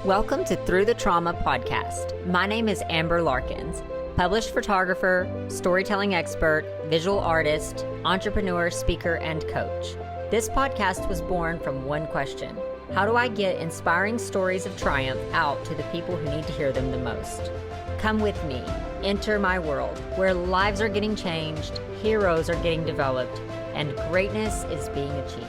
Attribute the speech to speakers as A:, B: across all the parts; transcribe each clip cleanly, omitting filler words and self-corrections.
A: Welcome to Through the Trauma podcast. My name is Amber Larkins, published photographer, storytelling expert, visual artist, entrepreneur, speaker, and coach. This podcast was born from one question: how do I get inspiring stories of triumph out to the people who need to hear them the most? Come with me, enter my world, where lives are getting changed, heroes are getting developed, and greatness is being achieved.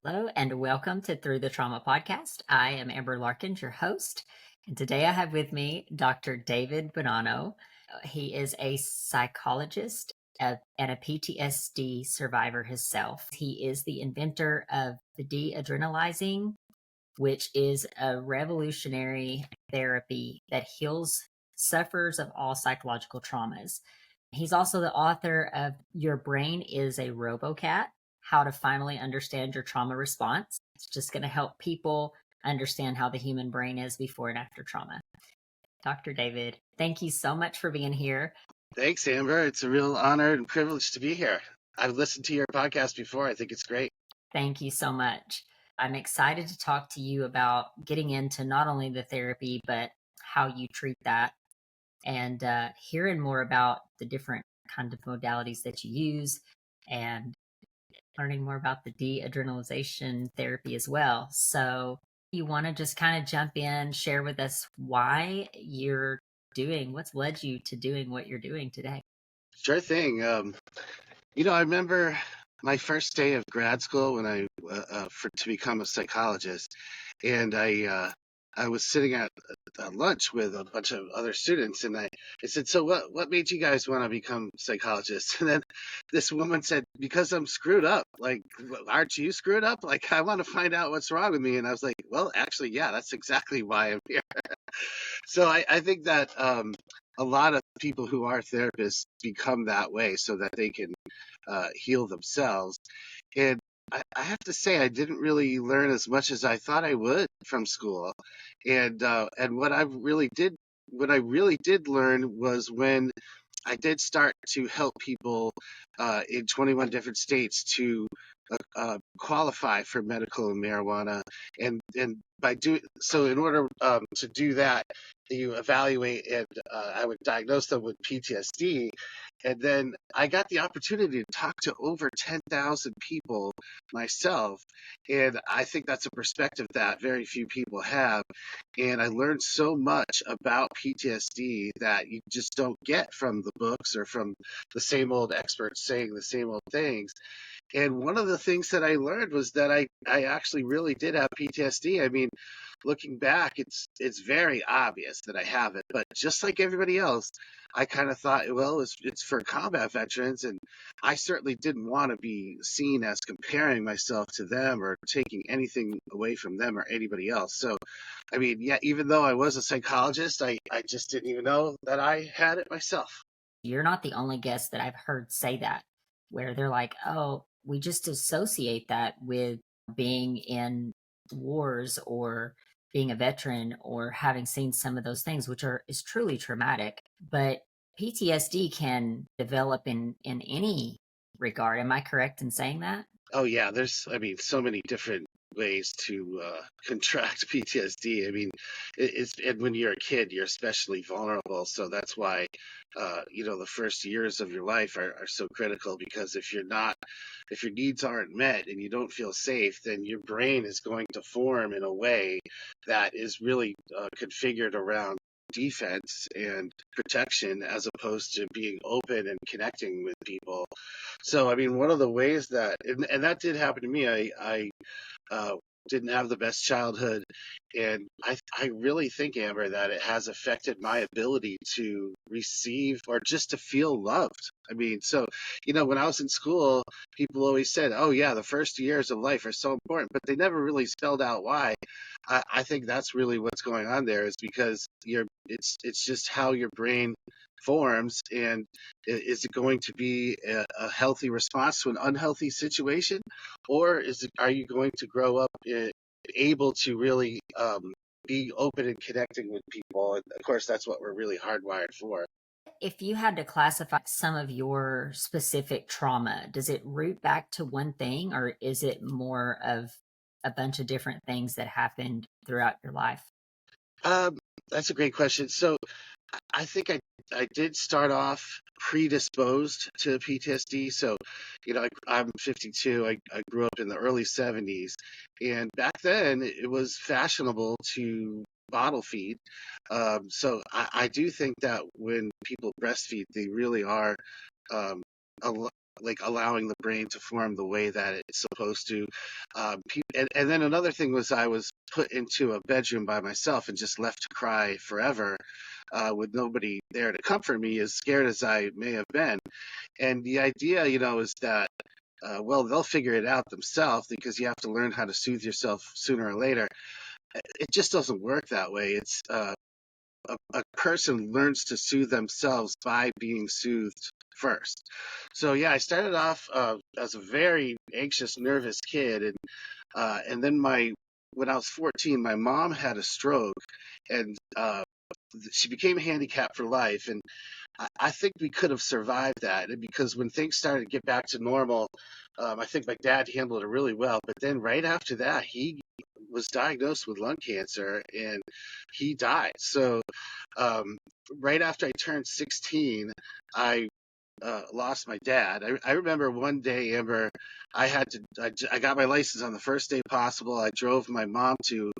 A: Hello and welcome to Through the Trauma podcast. I am Amber Larkins, your host, and today I have with me Dr. David Bonanno. He is a psychologist and a PTSD survivor himself. He is the inventor of the de-adrenalizing, which is a revolutionary therapy that heals sufferers of all psychological traumas. He's also the author of Your Brain is a Robocat: How to Finally Understand Your Trauma Response. It's just going to help people understand how the human brain is before and after trauma. Dr. David, thank you so much for being here.
B: Thanks, Amber. It's a real honor and privilege to be here. I've listened to your podcast before. I think it's great.
A: Thank you so much. I'm excited to talk to you about getting into not only the therapy, but how you treat that, and hearing more about the different kind of modalities that you use, and learning more about the de-adrenalization therapy as well. So you want to just kind of jump in, share with us why you're doing, what's led you to doing what you're doing today?
B: Sure thing. I remember my first day of grad school when to become a psychologist, and I was sitting at lunch with a bunch of other students, and I said, "So what made you guys want to become psychologists?" And then this woman said, "Because I'm screwed up." Like, aren't you screwed up? Like, I want to find out what's wrong with me. And I was like, well, actually, yeah, that's exactly why I'm here. So I think that a lot of people who are therapists become that way so that they can heal themselves. And I have to say, I didn't really learn as much as I thought I would from school. And what I really did learn was when I did start to help people in 21 different states to qualify for medical marijuana, and by doing so, in order to do that, you evaluate, and I would diagnose them with PTSD, and then I got the opportunity to talk to over 10,000 people myself, and I think that's a perspective that very few people have, and I learned so much about PTSD that you just don't get from the books or from the same old experts saying the same old things. And one of the things that I learned was that I actually really did have PTSD. I mean, looking back, it's very obvious that I have it. But just like everybody else, I kind of thought, well, it's for combat veterans. And I certainly didn't want to be seen as comparing myself to them or taking anything away from them or anybody else. So, I mean, yeah, even though I was a psychologist, I just didn't even know that I had it myself.
A: You're not the only guest that I've heard say that, where they're like, oh, we just associate that with being in wars or being a veteran or having seen some of those things, which is truly traumatic. But PTSD can develop in any regard. Am I correct in saying that?
B: Oh yeah, there's, I mean, so many different ways to contract PTSD. I mean, and when you're a kid, you're especially vulnerable. So that's why, the first years of your life are so critical, because if your needs aren't met and you don't feel safe, then your brain is going to form in a way that is really configured around defense and protection as opposed to being open and connecting with people. So, I mean, one of the ways that, and that did happen to me, I didn't have the best childhood. And I really think, Amber, that it has affected my ability to receive or just to feel loved. I mean, so, when I was in school, people always said, oh, yeah, the first years of life are so important, but they never really spelled out why. I think that's really what's going on there, is because it's just how your brain forms, and is it going to be a healthy response to an unhealthy situation, or are you going to grow up able to really be open and connecting with people? And of course, that's what we're really hardwired for.
A: If you had to classify some of your specific trauma, does it root back to one thing, or is it more of a bunch of different things that happened throughout your life?
B: Um, that's a great question. So I think I did start off predisposed to PTSD. So, I'm 52. I grew up in the early 70s, and back then it was fashionable to bottle feed. So I do think that when people breastfeed, they really are um, al- like allowing the brain to form the way that it's supposed to. And then another thing was I was put into a bedroom by myself and just left to cry forever with nobody there to comfort me, as scared as I may have been. And the idea, is that, well, they'll figure it out themselves because you have to learn how to soothe yourself sooner or later. It just doesn't work that way. It's a person learns to soothe themselves by being soothed first. So yeah, I started off as a very anxious, nervous kid, and then when I was 14, my mom had a stroke, and she became handicapped for life. And I think we could have survived that, and because when things started to get back to normal, I think my dad handled it really well. But then right after that, he was diagnosed with lung cancer and he died. So um, right after I turned 16, I lost my dad. I remember one day, Amber, I got my license on the first day possible. I drove my mom to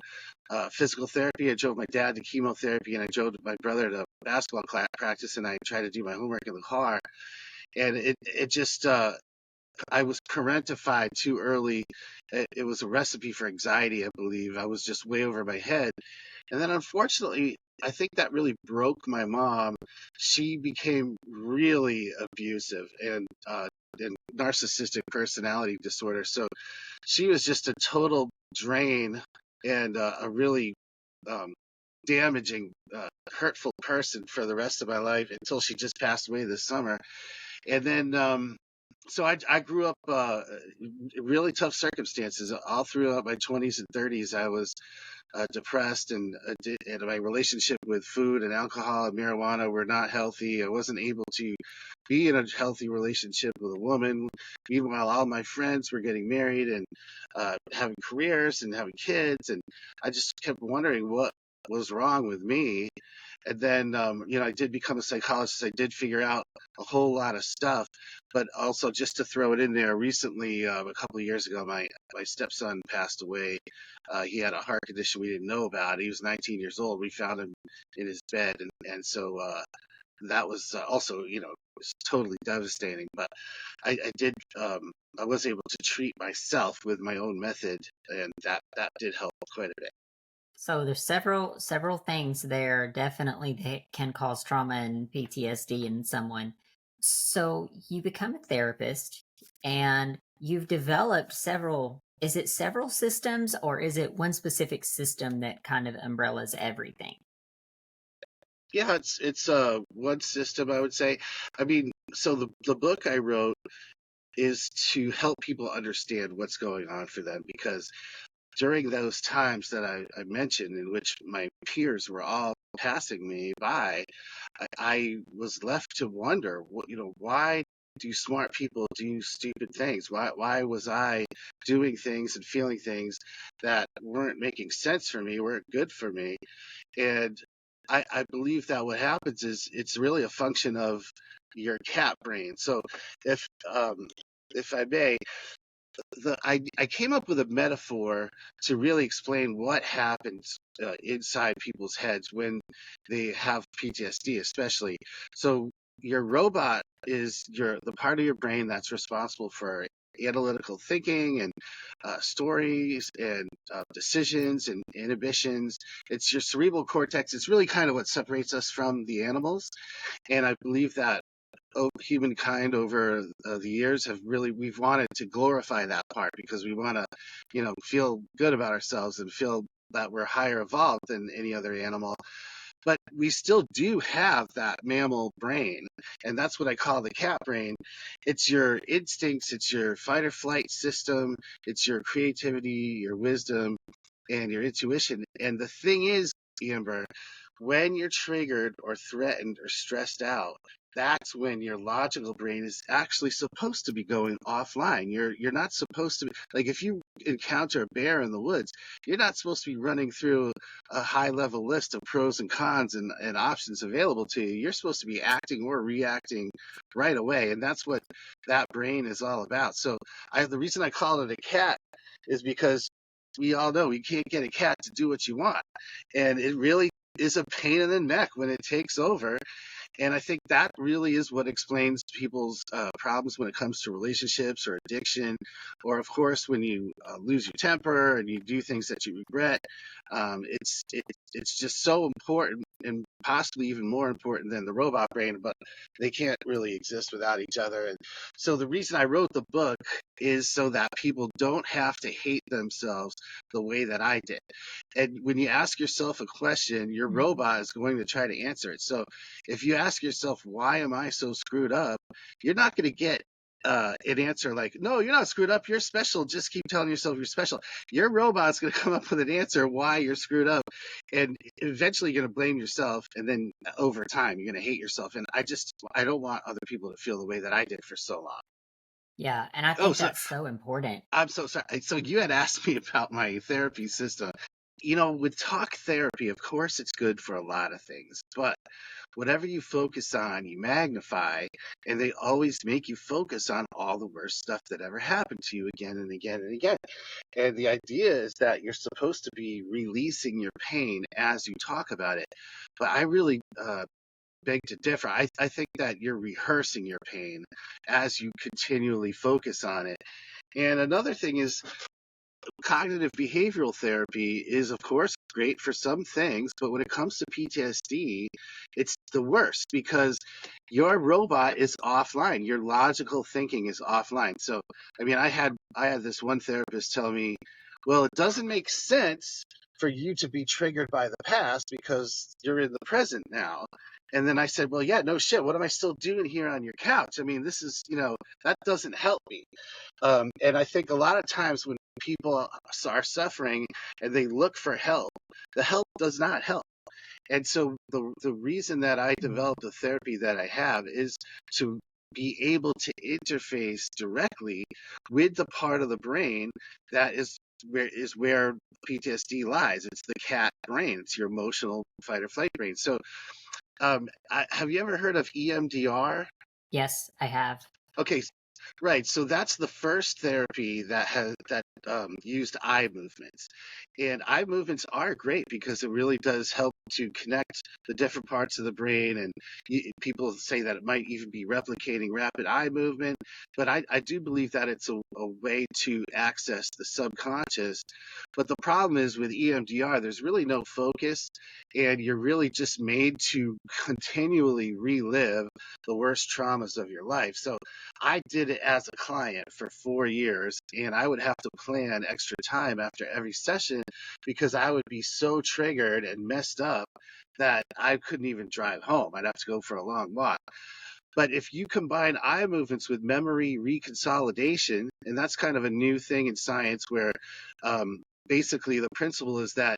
B: physical therapy. I drove my dad to chemotherapy, and I drove my brother to basketball practice, and I tried to do my homework in the car. And it just, I was parentified too early. It was a recipe for anxiety, I believe. I was just way over my head. And then unfortunately, I think that really broke my mom. She became really abusive and narcissistic personality disorder. So she was just a total drain and a really um, damaging, hurtful person for the rest of my life until she just passed away this summer. And then, so I grew up in really tough circumstances. All throughout my 20s and 30s, I was depressed, and my relationship with food and alcohol and marijuana were not healthy. I wasn't able to be in a healthy relationship with a woman. Meanwhile, all my friends were getting married and having careers and having kids, and I just kept wondering what was wrong with me. And then, I did become a psychologist. I did figure out a whole lot of stuff, but also just to throw it in there, recently, a couple of years ago, my stepson passed away. He had a heart condition we didn't know about. He was 19 years old. We found him in his bed, and so that was also, was totally devastating. But I was able to treat myself with my own method, and that did help quite a bit.
A: So there's several things there definitely that can cause trauma and PTSD in someone. So you become a therapist and you've developed several, is it several systems or is it one specific system that kind of umbrellas everything?
B: Yeah, it's one system, I would say. I mean, so the book I wrote is to help people understand what's going on for them, because during those times that I mentioned, in which my peers were all passing me by, I was left to wonder, why do smart people do stupid things? Why was I doing things and feeling things that weren't making sense for me, weren't good for me? And I believe that what happens is it's really a function of your cat brain. So if um, if I may, I came up with a metaphor to really explain what happens inside people's heads when they have PTSD, especially. So your robot is the part of your brain that's responsible for analytical thinking and stories and decisions and inhibitions. It's your cerebral cortex. It's really kind of what separates us from the animals. And I believe that humankind over the years we've wanted to glorify that part because we want to feel good about ourselves and feel that we're higher evolved than any other animal, but we still do have that mammal brain, and that's what I call the cat brain. It's your instincts, it's your fight or flight system, it's your creativity, your wisdom, and your intuition. And the thing is, Amber, when you're triggered or threatened or stressed out, that's when your logical brain is actually supposed to be going offline. You're not supposed to be, like, if you encounter a bear in the woods, you're not supposed to be running through a high level list of pros and cons and options available to you. You're supposed to be acting or reacting right away, and that's what that brain is all about. So the reason I call it a cat is because we all know you can't get a cat to do what you want, and it really is a pain in the neck when it takes over. And I think that really is what explains people's problems when it comes to relationships or addiction, or of course when you lose your temper and you do things that you regret. It's just so important, and possibly even more important than the robot brain, but they can't really exist without each other. And so the reason I wrote the book is so that people don't have to hate themselves the way that I did. And when you ask yourself a question, your
A: Mhm.
B: robot is going to try to answer it. So if you ask yourself, why am I so screwed up? You're not going to get an answer like, no, you're not screwed up. You're special. Just keep telling yourself you're special. Your robot's going to come up with an answer why you're screwed up. And eventually you're going to blame yourself. And then over time, you're going to hate yourself. And I don't want other people to feel the way that I did for so long.
A: Yeah, and I
B: Oh,
A: think
B: so
A: that's so important.
B: I'm so sorry. So you had asked me about my therapy system. With talk therapy, of course, it's good for a lot of things, but whatever you focus on, you magnify, and they always make you focus on all the worst stuff that ever happened to you again and again and again. And the idea is that you're supposed to be releasing your pain as you talk about it. But I really beg to differ. I think that you're rehearsing your pain as you continually focus on it. And another thing is, cognitive behavioral therapy is, of course, great for some things, but when it comes to PTSD, it's the worst because your robot is offline. Your logical thinking is offline. So, I mean, I had this one therapist tell me, well, it doesn't make sense for you to be triggered by the past because you're in the present now. And then I said, well, yeah, no shit. What am I still doing here on your couch? I mean, this is, that doesn't help me. And I think a lot of times when people are suffering and they look for help, the help does not help. And so the reason that I
A: Mhm.
B: developed the therapy that I have is to be able to interface directly with the part of the brain that is where PTSD lies. It's the cat brain. It's your emotional fight or flight brain. So, have you ever heard of EMDR?
A: Yes, I have.
B: Okay, right. So that's the first therapy that used eye movements, and eye movements are great because it really does help to connect the different parts of the brain. And people say that it might even be replicating rapid eye movement, but I do believe that it's a way to access the subconscious. But the problem is with EMDR, there's really no focus, and you're really just made to continually relive the worst traumas of your life. So I did it as a client for 4 years, and I would have to plan extra time after every session because I would be so triggered and messed up that I couldn't even drive home. I'd have to go for a long walk. But if you combine eye movements with memory reconsolidation, and that's kind of a new thing in science where basically the principle is that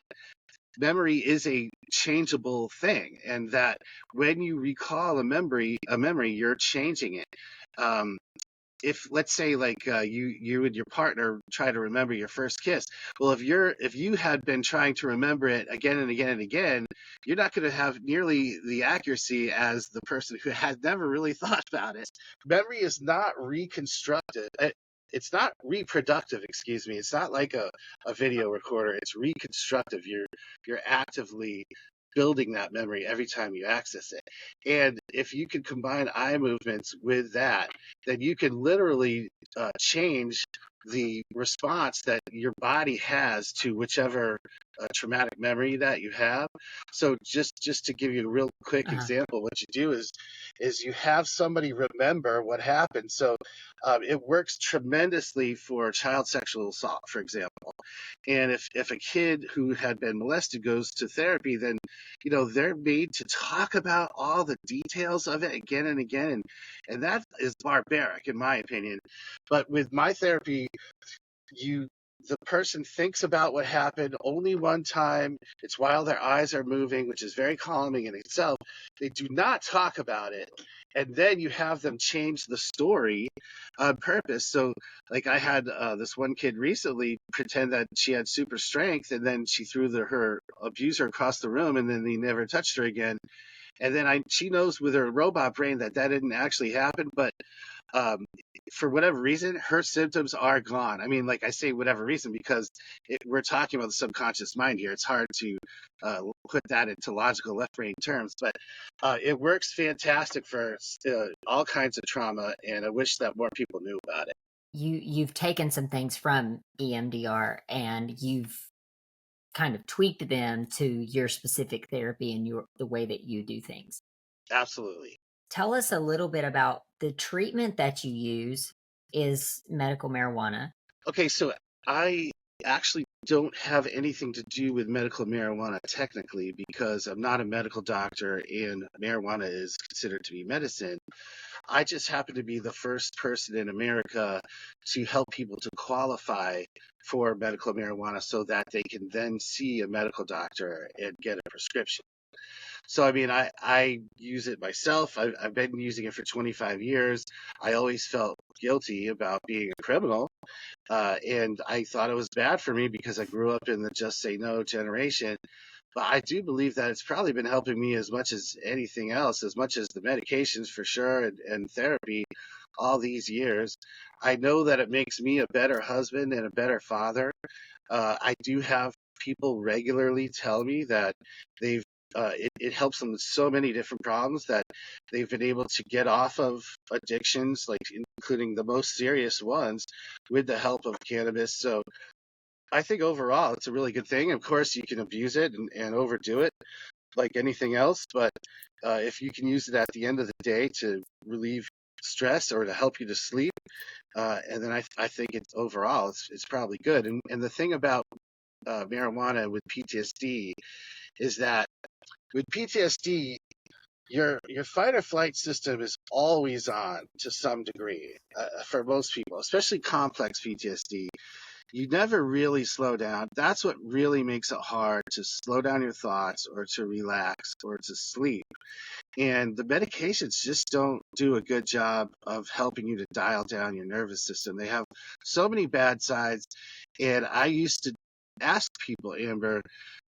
B: memory is a changeable thing, and that when you recall a memory, you're changing it. Um, if let's say like you and your partner try to remember your first kiss, well, if you had been trying to remember it again and again and again, you're not going to have nearly the accuracy as the person who had never really thought about it. Memory is not reconstructed. It's not reproductive, excuse me. It's not like a video recorder. It's reconstructive. You're actively building that memory every time you access it. And if you can combine eye movements with that, then you can literally change the response that your body has to whichever traumatic memory that you have. So just to give you a real quick
A: Uh-huh.
B: example, what you do is you have somebody remember what happened. So it works tremendously for child sexual assault, for example. And if a kid who had been molested goes to therapy, then they're made to talk about all the details of it again and again, and that is barbaric in my opinion. But with my therapy, you the person thinks about what happened only one time. It's while their eyes are moving, which is very calming in itself. They do not talk about it. And then you have them change the story on purpose. So, like, I had this one kid recently pretend that she had super strength, and then she threw her abuser across the room, and then he never touched her again. And then she knows with her robot brain that didn't actually happen, but um, for whatever reason, her symptoms are gone. I mean, like I say, whatever reason, because we're talking about the subconscious mind here. It's hard to put that into logical left brain terms, but it works fantastic for all kinds of trauma, and I wish that more people knew about it.
A: You've taken some things from EMDR and you've kind of tweaked them to your specific therapy and the way that you do things.
B: Absolutely.
A: Tell us a little bit about the treatment that you use is medical marijuana.
B: Okay, so I actually don't have anything to do with medical marijuana technically because I'm not a medical doctor and marijuana is considered to be medicine. I just happen to be the first person in America to help people to qualify for medical marijuana so that they can then see a medical doctor and get a prescription. So, I mean, I use it myself. I've been using it for 25 years. I always felt guilty about being a criminal. And I thought it was bad for me because I grew up in the just say no generation. But I do believe that it's probably been helping me as much as anything else, as much as the medications for sure and therapy all these years. I know that it makes me a better husband and a better father. I do have people regularly tell me that they've it helps them with so many different problems that they've been able to get off of addictions, like including the most serious ones, with the help of cannabis. So I think overall it's a really good thing. Of course, you can abuse it and overdo it like anything else, but if you can use it at the end of the day to relieve stress or to help you to sleep, and then I think it's overall it's probably good. And the thing about marijuana with PTSD is that with PTSD, your fight or flight system is always on to some degree for most people, especially complex PTSD. You never really slow down. That's what really makes it hard to slow down your thoughts or to relax or to sleep. And the medications just don't do a good job of helping you to dial down your nervous system. They have so many bad sides. And I used to ask people, Amber,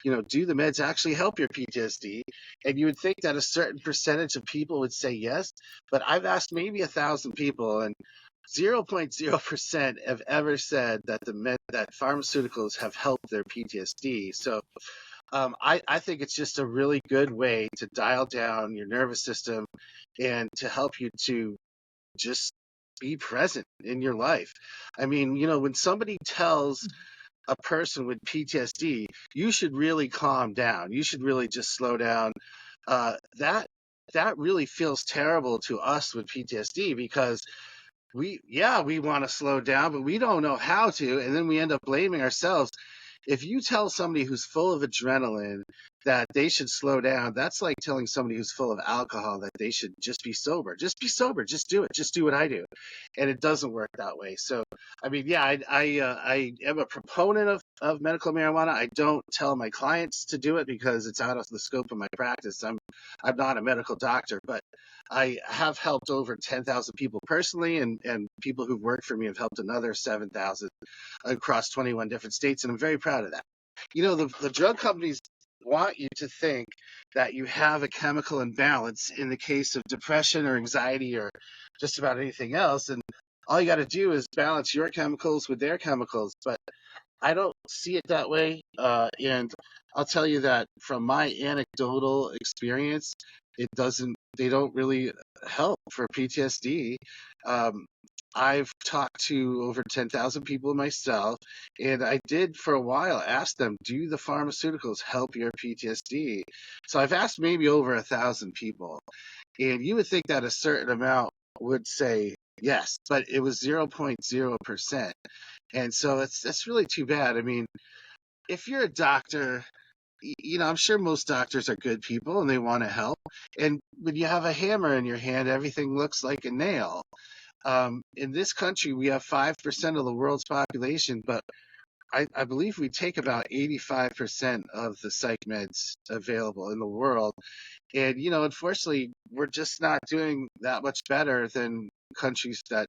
B: do the meds actually help your PTSD? And you would think that a certain percentage of people would say yes, but I've asked maybe 1,000 people, and 0.0% have ever said that that pharmaceuticals have helped their PTSD. So I think it's just a really good way to dial down your nervous system and to help you to just be present in your life. I mean, when somebody tells a person with PTSD, you should really calm down. You should really just slow down. That really feels terrible to us with PTSD because we want to slow down, but we don't know how to, and then we end up blaming ourselves. If you tell somebody who's full of adrenaline that they should slow down, that's like telling somebody who's full of alcohol that they should just be sober. Just be sober. Just do it. Just do what I do. And it doesn't work that way. So, I mean, yeah, I am a proponent of medical marijuana. I don't tell my clients to do it because it's out of the scope of my practice. I'm not a medical doctor, but I have helped over 10,000 people personally, and people who've worked for me have helped another 7,000 across 21 different states, and I'm very proud of that. The drug companies want you to think that you have a chemical imbalance in the case of depression or anxiety or just about anything else, and all you got to do is balance your chemicals with their chemicals. But I don't see it that way. And I'll tell you that from my anecdotal experience, they don't really help for PTSD. Um, I've talked to over 10,000 people myself, and I did for a while ask them, do the pharmaceuticals help your PTSD? So I've asked maybe over 1,000 people, and you would think that a certain amount would say yes, but it was 0.0%. And so that's really too bad. I mean, if you're a doctor, I'm sure most doctors are good people and they want to help. And when you have a hammer in your hand, everything looks like a nail. In this country, we have 5% of the world's population, but I believe we take about 85% of the psych meds available in the world. And, unfortunately, we're just not doing that much better than countries that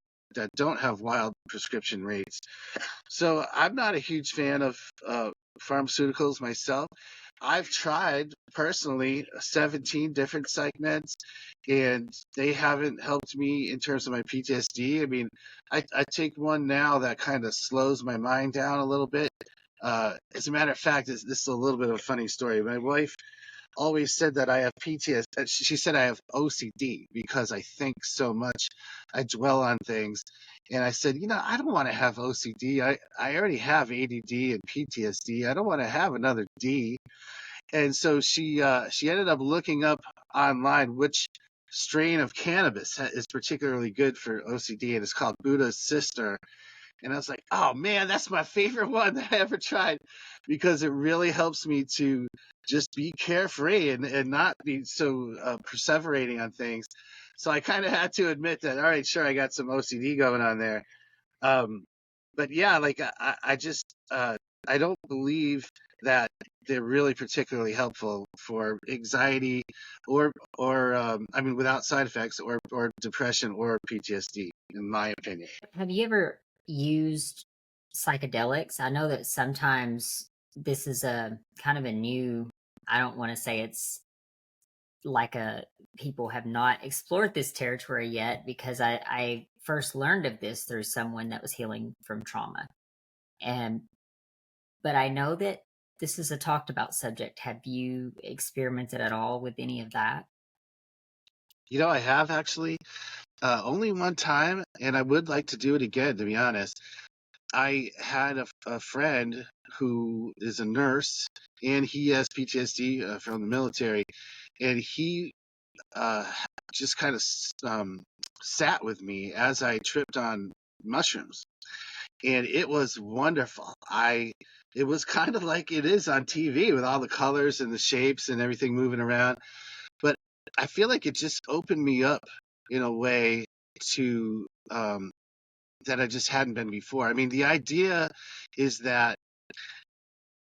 B: don't have wild prescription rates. So I'm not a huge fan of pharmaceuticals myself. I've tried personally 17 different psych meds, and they haven't helped me in terms of my PTSD. I mean, I take one now that kind of slows my mind down a little bit. As a matter of fact, this is a little bit of a funny story. My wife always said that I have PTSD. She said I have OCD because I think so much. I dwell on things. And I said, I don't want to have OCD. I already have ADD and PTSD. I don't want to have another D. And so she ended up looking up online which strain of cannabis is particularly good for OCD, and it's called Buddha's Sister. And I was like, oh man, that's my favorite one that I ever tried because it really helps me to just be carefree and not be so perseverating on things. So I kind of had to admit that, all right, sure, I got some OCD going on there. Um, but yeah, like I just, I don't believe that they're really particularly helpful for anxiety I mean, without side effects or depression or PTSD, in my opinion.
A: Have you ever used psychedelics? I know that sometimes this is a kind of a new, I don't want to say it's like a people have not explored this territory yet because I first learned of this through someone that was healing from trauma. And but I know that this is a talked about subject. Have you experimented at all with any of that?
B: I have actually only one time, and I would like to do it again, to be honest. I had a friend who is a nurse, and he has PTSD from the military, and he uh, just kind of sat with me as I tripped on mushrooms, and it was wonderful. It was kind of like it is on TV with all the colors and the shapes and everything moving around, but I feel like it just opened me up in a way to that I just hadn't been before. I mean, the idea is that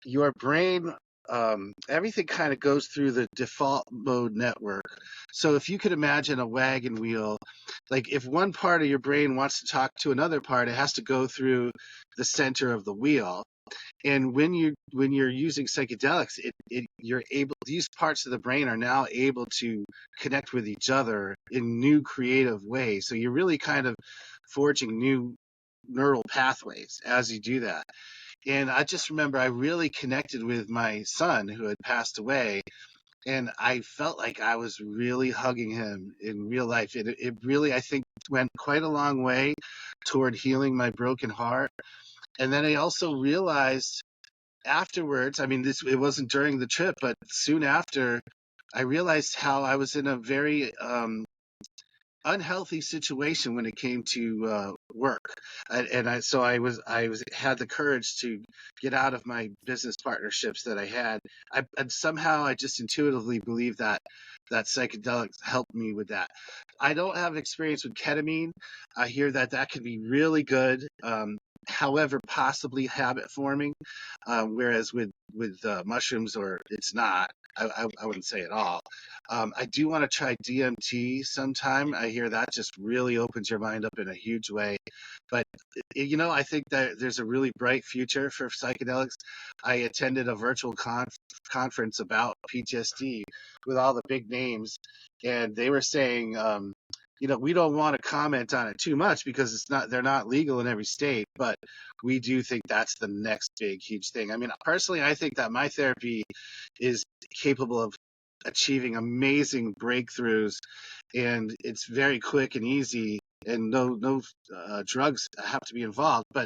B: your brain, everything kind of goes through the default mode network. So if you could imagine a wagon wheel, like if one part of your brain wants to talk to another part, it has to go through the center of the wheel. And when you're using psychedelics, you're able, these parts of the brain are now able to connect with each other in new creative ways. So you're really kind of forging new neural pathways as you do that. And I just remember I really connected with my son who had passed away, and I felt like I was really hugging him in real life. It really, I think, went quite a long way toward healing my broken heart. And then I also realized afterwards, I mean, it wasn't during the trip, but soon after, I realized how I was in a very unhealthy situation when it came to work, and I had the courage to get out of my business partnerships that I had. And somehow I just intuitively believe that psychedelics helped me with that. I don't have experience with ketamine. I hear that can be really good. However, possibly habit forming, whereas with mushrooms, or it's not. I wouldn't say at all. I do want to try DMT sometime. I hear that just really opens your mind up in a huge way. But, I think that there's a really bright future for psychedelics. I attended a virtual conference about PTSD with all the big names, and they were saying, we don't want to comment on it too much because they're not legal in every state, but we do think that's the next big, huge thing. I mean, personally, I think that my therapy is capable of achieving amazing breakthroughs, and it's very quick and easy, and no drugs have to be involved. But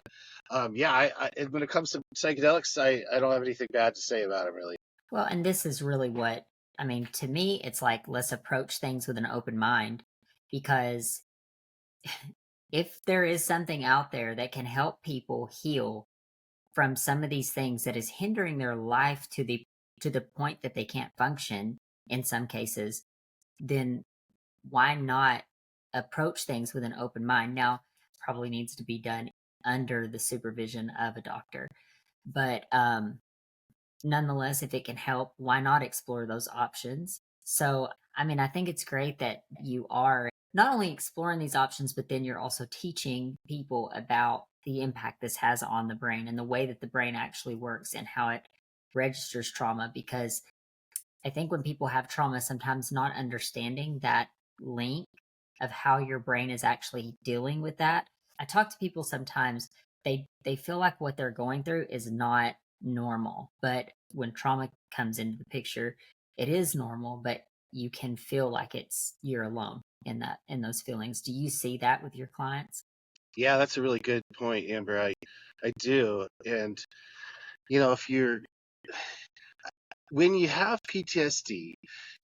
B: yeah, and when it comes to psychedelics, I don't have anything bad to say about it, really.
A: Well, and this is really what I mean, to me, it's like let's approach things with an open mind because if there is something out there that can help people heal from some of these things that is hindering their life to the point that they can't function in some cases, then why not approach things with an open mind? Now, probably needs to be done under the supervision of a doctor. But nonetheless, if it can help, why not explore those options? So, I mean, I think it's great that you are not only exploring these options, but then you're also teaching people about the impact this has on the brain and the way that the brain actually works and how it registers trauma. Because I think when people have trauma, sometimes not understanding that link of how your brain is actually dealing with that. I talk to people sometimes, they feel like what they're going through is not normal. But when trauma comes into the picture, it is normal, but you can feel like it's you're alone in those feelings. Do you see that with your clients?
B: Yeah, that's a really good point, Amber. I do. And, if you're when you have PTSD,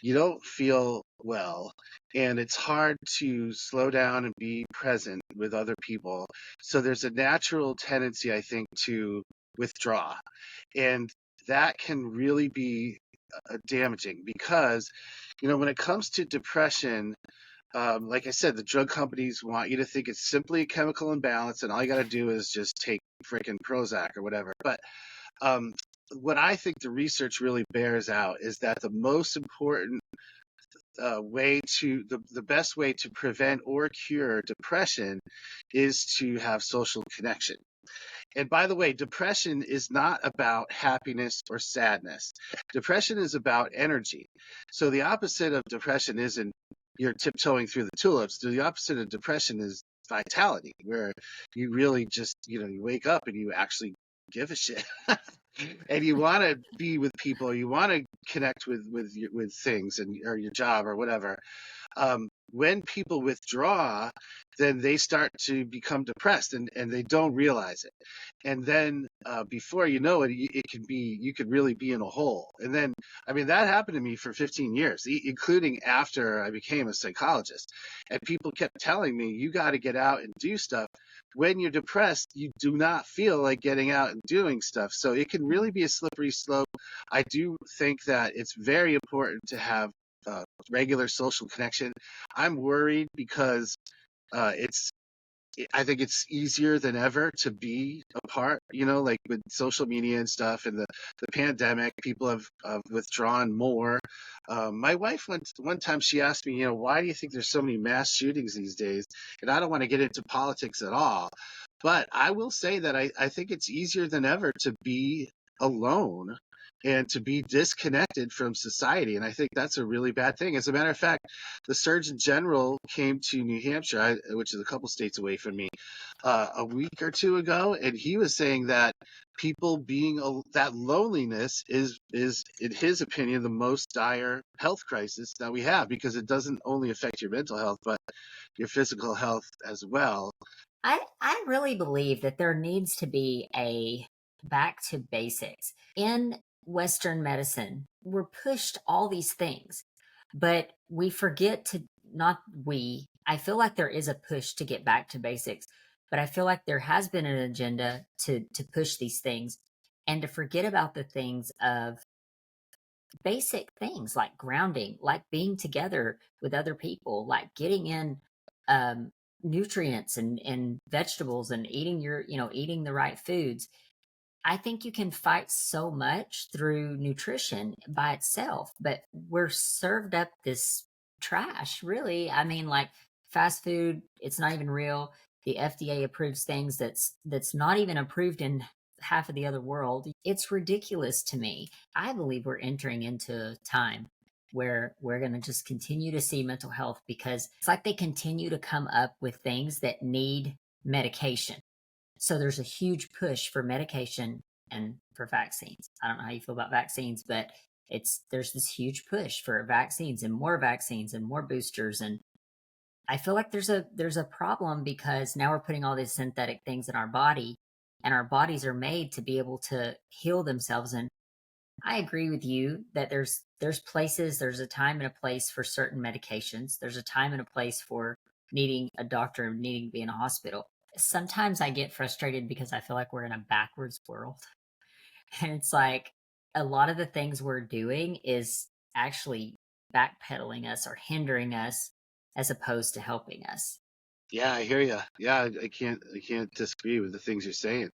B: you don't feel well, and it's hard to slow down and be present with other people. So there's a natural tendency, I think, to withdraw. And that can really be damaging because, when it comes to depression, like I said, the drug companies want you to think it's simply a chemical imbalance, and all you got to do is just take freaking Prozac or whatever. But um, what I think the research really bears out is that the most important the best way to prevent or cure depression is to have social connection. And by the way, depression is not about happiness or sadness. Depression is about energy. So the opposite of depression isn't you're tiptoeing through the tulips. The opposite of depression is vitality, where you really just, you wake up and you actually give a shit. And you want to be with people, you want to connect with things and or your job or whatever. When people withdraw, then they start to become depressed and they don't realize it. And then before you know it, you could really be in a hole. And then, I mean, that happened to me for 15 years, including after I became a psychologist. And people kept telling me, you got to get out and do stuff. When you're depressed, you do not feel like getting out and doing stuff. So it can really be a slippery slope. I do think that it's very important to have regular social connection. I'm worried because it's I think it's easier than ever to be apart, like with social media and stuff and the pandemic, people have withdrawn more. My wife one time she asked me, why do you think there's so many mass shootings these days? And I don't want to get into politics at all, but I will say that I think it's easier than ever to be alone and to be disconnected from society. And I think that's a really bad thing. As a matter of fact, the Surgeon General came to New Hampshire, which is a couple states away from me, a week or two ago, and he was saying that people that loneliness is, in his opinion, the most dire health crisis that we have because it doesn't only affect your mental health, but your physical health as well.
A: I really believe that there needs to be a back to basics. In Western medicine, we're pushed all these things, but we forget to, not we, I feel like there is a push to get back to basics, but I feel like there has been an agenda to push these things and to forget about the things of basic things like grounding, like being together with other people, like getting in um, nutrients and vegetables and eating eating the right foods. I think you can fight so much through nutrition by itself, but we're served up this trash, really. I mean, like fast food, it's not even real. The FDA approves things that's not even approved in half of the other world. It's ridiculous to me. I believe we're entering into time where we're going to just continue to see mental health because it's like they continue to come up with things that need medication. So there's a huge push for medication and for vaccines. I don't know how you feel about vaccines, but there's this huge push for vaccines and more boosters. And I feel like there's a problem because now we're putting all these synthetic things in our body and our bodies are made to be able to heal themselves. And I agree with you that there's a time and a place for certain medications. There's a time and a place for needing a doctor, needing to be in a hospital. Sometimes I get frustrated because I feel like we're in a backwards world. And it's like a lot of the things we're doing is actually backpedaling us or hindering us as opposed to helping us.
B: Yeah, I hear you. Yeah, I can't disagree with the things you're saying.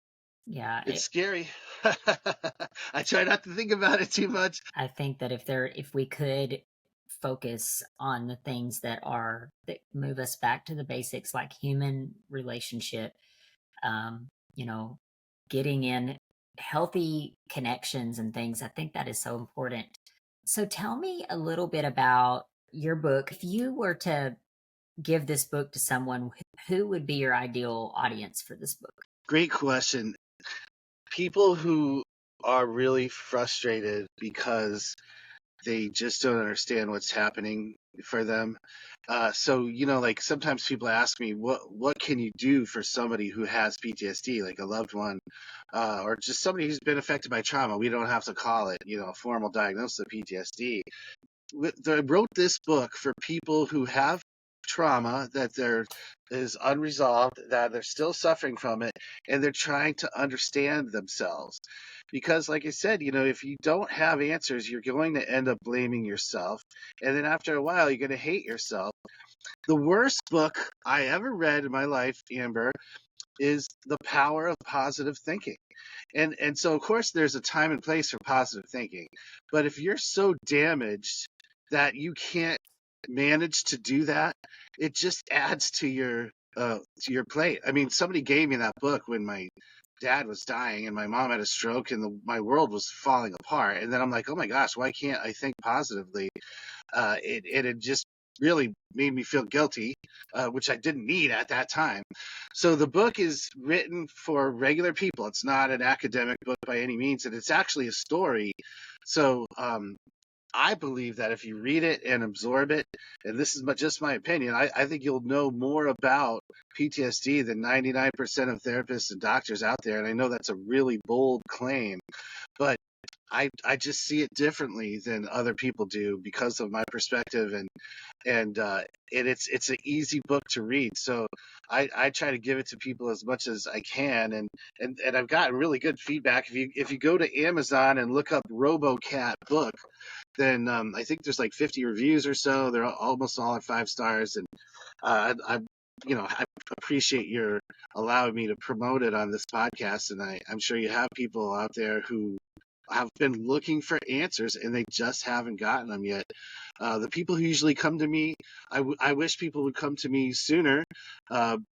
A: Yeah,
B: It's scary. I try not to think about it too much.
A: I think that if we could focus on the things that move us back to the basics, like human relationship, um, you know, getting in healthy connections and things, I think that is so important. So tell me a little bit about your book. If you were to give this book to someone, who would be your ideal audience for this book?
B: Great question. People who are really frustrated because they just don't understand what's happening for them. Like sometimes people ask me, what can you do for somebody who has PTSD, like a loved one, or just somebody who's been affected by trauma? We don't have to call it, a formal diagnosis of PTSD. I wrote this book for people who have trauma that there is unresolved, that they're still suffering from it, and they're trying to understand themselves. Because, like I said, if you don't have answers, you're going to end up blaming yourself. And then after a while, you're going to hate yourself. The worst book I ever read in my life, Amber, is The Power of Positive Thinking. And so, of course, there's a time and place for positive thinking. But if you're so damaged that you can't manage to do that, it just adds to your plate. I mean, somebody gave me that book when my dad was dying and my mom had a stroke and my world was falling apart. And then I'm like, oh my gosh, why can't I think positively? It had just really made me feel guilty, which I didn't need at that time. So the book is written for regular people. It's not an academic book by any means, and it's actually a story. So I believe that if you read it and absorb it, and this is just my opinion, I think you'll know more about PTSD than 99% of therapists and doctors out there. And I know that's a really bold claim, but I just see it differently than other people do because of my perspective, and it's an easy book to read. So I try to give it to people as much as I can, and I've gotten really good feedback. If you go to Amazon and look up RoboCat book, then I think there's like 50 reviews or so. They're almost all at 5 stars, and I appreciate your allowing me to promote it on this podcast. And I'm sure you have people out there who have been looking for answers and they just haven't gotten them yet. The people who usually come to me, I wish people would come to me sooner,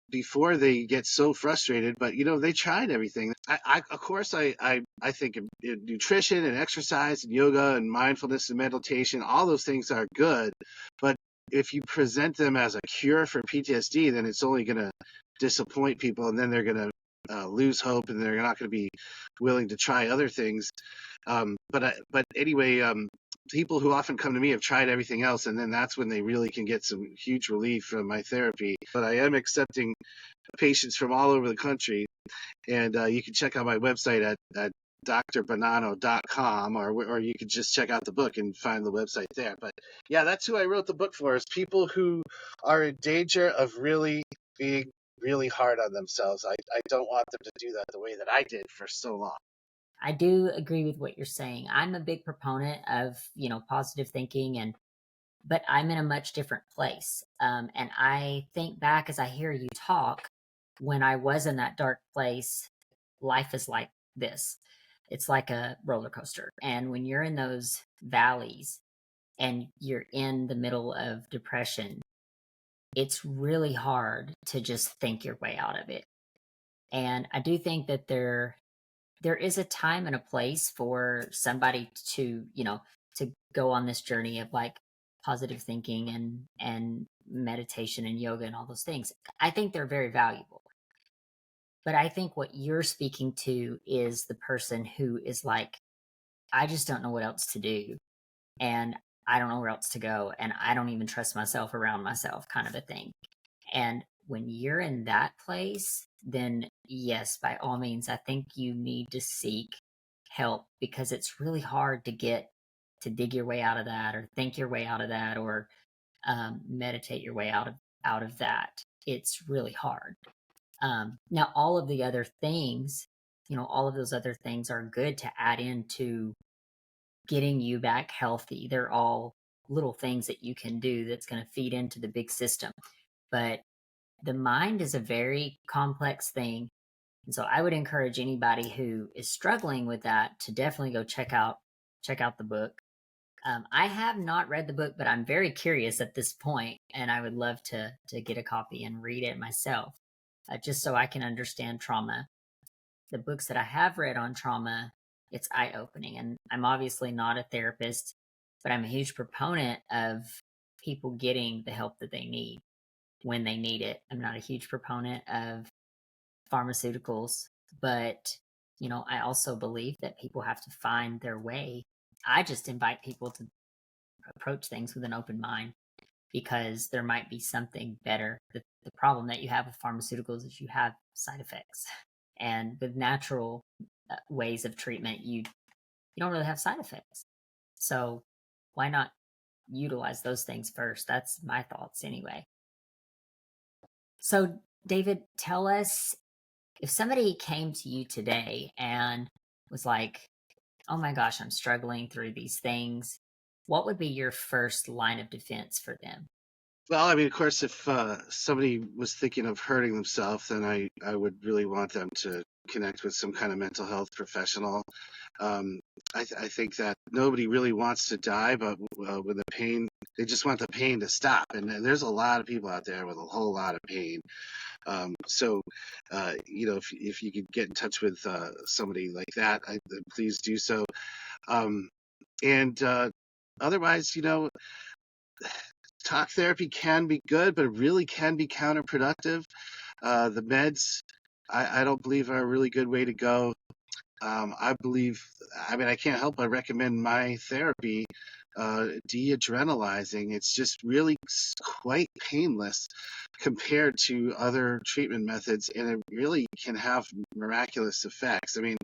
B: before they get so frustrated. But they tried everything. Of course, I think nutrition and exercise and yoga and mindfulness and meditation, all those things are good. But if you present them as a cure for PTSD, then it's only going to disappoint people, and then they're going to lose hope, and they're not going to be willing to try other things. But anyway, people who often come to me have tried everything else, and then that's when they really can get some huge relief from my therapy. But I am accepting patients from all over the country, and you can check out my website at drbonanno.com, or you could just check out the book and find the website there. But yeah, that's who I wrote the book for, is people who are in danger of really being really hard on themselves. I don't want them to do that the way that I did for so long.
A: I do agree with what you're saying. I'm a big proponent of, positive thinking, but I'm in a much different place. And I think back as I hear you talk, when I was in that dark place, life is like this. It's like a roller coaster. And when you're in those valleys and you're in the middle of depression, it's really hard to just think your way out of it. And I do think that there is a time and a place for somebody to go on this journey of like positive thinking and meditation and yoga and all those things. I think they're very valuable. But I think what you're speaking to is the person who is like, I just don't know what else to do, and I don't know where else to go, and I don't even trust myself around myself, kind of a thing. And when you're in that place, then yes, by all means, I think you need to seek help, because it's really hard to dig your way out of that, or think your way out of that, or meditate your way out of that. It's really hard. Now, all of the other things, all of those other things are good to add into getting you back healthy. They're all little things that you can do that's going to feed into the big system. But the mind is a very complex thing And so I would encourage anybody who is struggling with that to definitely go check out the book. I have not read the book, but I'm very curious at this point, and I would love to get a copy and read it myself, just so I can understand trauma. The books that I have read on trauma, it's eye-opening, and I'm obviously not a therapist, but I'm a huge proponent of people getting the help that they need when they need it. I'm not a huge proponent of pharmaceuticals, but I also believe that people have to find their way. I just invite people to approach things with an open mind, because there might be something better. The problem that you have with pharmaceuticals is you have side effects, and with natural ways of treatment, you don't really have side effects. So why not utilize those things first? That's my thoughts anyway. So David, tell us, if somebody came to you today and was like, oh my gosh, I'm struggling through these things, what would be your first line of defense for them?
B: Well, I mean, of course, if somebody was thinking of hurting themselves, then I would really want them to connect with some kind of mental health professional. Um, I think that nobody really wants to die, but with the pain, they just want the pain to stop. And there's a lot of people out there with a whole lot of pain. So, if you could get in touch with somebody like that, please do so. Um, and otherwise, talk therapy can be good, but it really can be counterproductive. The meds, I don't believe, are a really good way to go. I can't help but recommend my therapy, de-adrenalizing. It's just really quite painless compared to other treatment methods, and it really can have miraculous effects. I mean,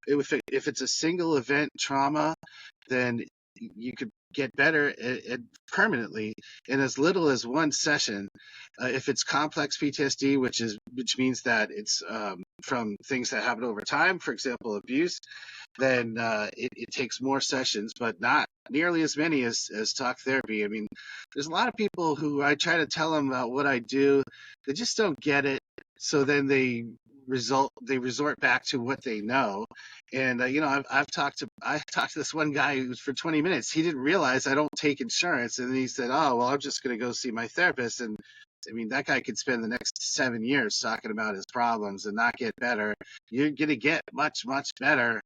B: if it's a single event trauma, then you could get better permanently in as little as one session. If it's complex PTSD, which means that it's from things that happen over time, for example, abuse, then it takes more sessions, but not nearly as many as talk therapy. I mean, there's a lot of people who I try to tell them about what I do, they just don't get it. So then they resort back to what they know. And I talked to this one guy who was for 20 minutes. He didn't realize I don't take insurance, and then he said, "Oh, well, I'm just going to go see my therapist." And I mean, that guy could spend the next 7 years talking about his problems and not get better. You're going to get much, much better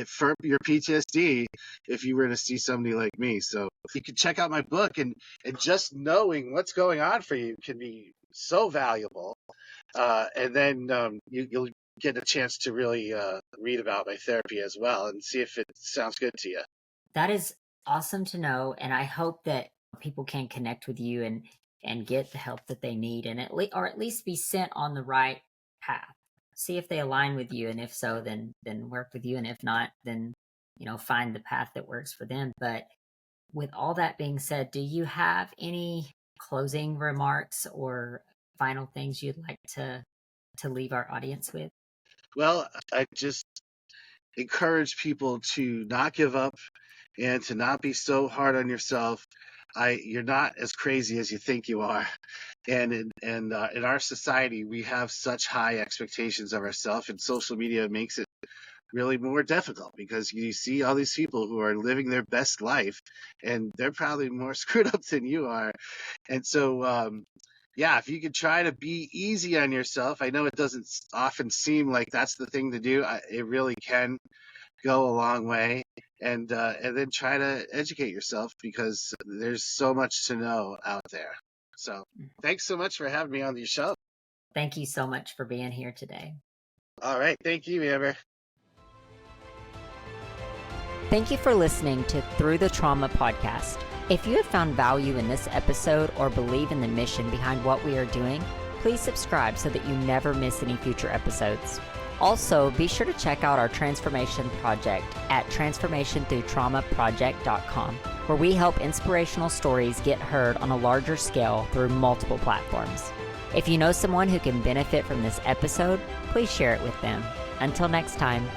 B: for your PTSD if you were to see somebody like me. So if you could check out my book, and just knowing what's going on for you can be so valuable. And then you'll get a chance to really read about my therapy as well and see if it sounds good to you.
A: That is awesome to know, and I hope that people can connect with you and get the help that they need, and at least be sent on the right path. See if they align with you, and if so, then work with you, and if not, then find the path that works for them. But with all that being said, do you have any closing remarks or final things you'd like to leave our audience with?
B: Well, I just encourage people to not give up and to not be so hard on yourself. You're not as crazy as you think you are. And in our society, we have such high expectations of ourselves, and social media makes it really more difficult because you see all these people who are living their best life, and they're probably more screwed up than you are. And so, yeah, if you could try to be easy on yourself, I know it doesn't often seem like that's the thing to do. It really can go a long way. And then try to educate yourself, because there's so much to know out there. So thanks so much for having me on the show.
A: Thank you so much for being here today.
B: All right. Thank you, Amber.
A: Thank you for listening to Through the Trauma podcast. If you have found value in this episode or believe in the mission behind what we are doing, please subscribe so that you never miss any future episodes. Also, be sure to check out our transformation project at transformationthroughtraumaproject.com, where we help inspirational stories get heard on a larger scale through multiple platforms. If you know someone who can benefit from this episode, please share it with them. Until next time.